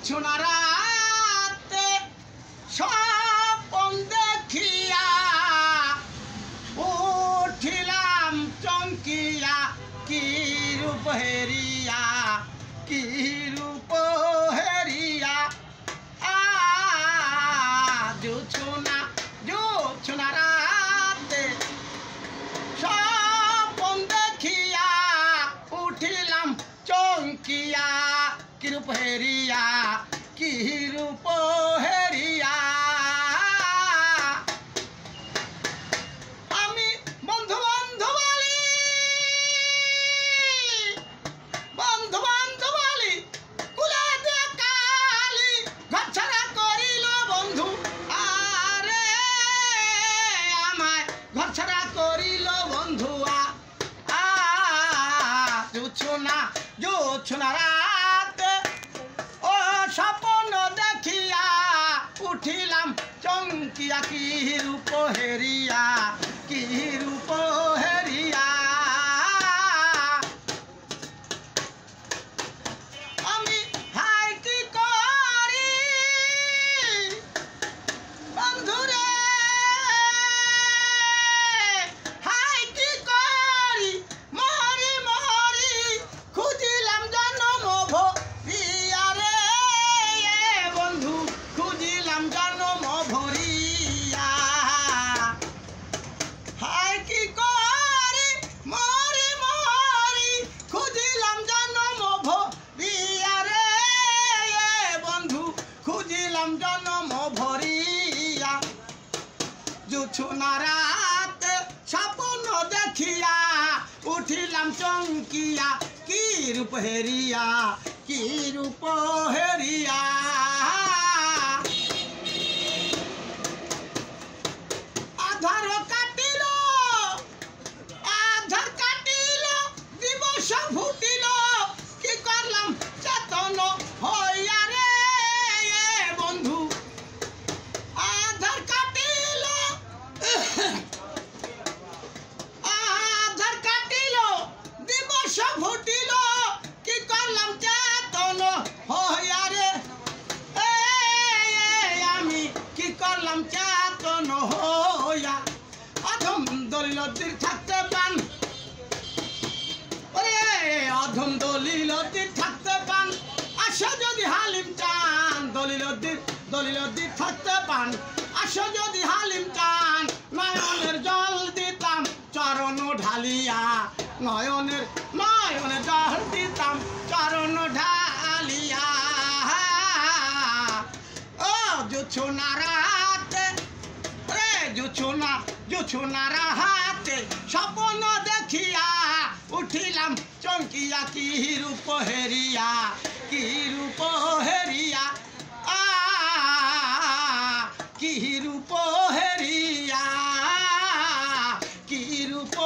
জোছনা রাতে স্বপন দেখিয়া উঠিলাম চমকিয়া কি রূপ হেরিয়া কি রূপ হেরিয়া জোছনা রাতে স্বপন দেখিয়া উঠিলাম চমকিয়া কি রূপ হেরিয়া কি রূপ হেরিয়া আমি বন্ধু বন্ধু বলি কুলে দিয়া কালি ঘর ছাড়া করিল বন্ধু আরে আমায় ঘর ছাড়া করিল বন্ধু জোছনা রাতে ও স্বপ্ন দেখিয়া উঠিলাম চমকিয়া কি রূপ হেরিয়া কি রূপ হেরিয়া আমি হাই কি করি বন্ধুরে হাই কি করি মরি মরি খুঁজিলাম জন্ম ভরিয়া রে বন্ধু খুঁজিলাম জন্ম ভরিয়া হাই কি করি মরি মরি খুঁজিলাম জন্ম ভরিয়া রে বন্ধু খুঁজিলাম জন্ম ভরিয়া জোছনা রাতে স্বপ্ন দেখিয়া উঠিলাম চমকিয়া কি রূপ হেরিয়া কি রূপ হেরিয়া আধার কাটিল দিবস ফুটিল কি করলাম চেতন হইয়া রে বন্ধু আধার কাটিল দিবস ফুটিল কি করলাম চেতন হইয়া রে আমি কি করলাম চেতন হইয়া অধম দলিলতির থাকতে পান অধম দলিলতির থাকতে পান আসো যদি হালিম চান দলিলতির থাকতে পান আসো যদি হালিম চান নয়নের জল দিতাম চরণ ঢালিয়া নয়নের জল দিতাম চরণ ঢালিয়া ও জোছনা রাতে রে জোছনা রাতে স্বপ্ন দেখিয়া উঠিলাম চমকিয়া কি রূপ হেরিয়া কি রূপ হেরিয়া কি রূপ হেরিয়া কি রূপ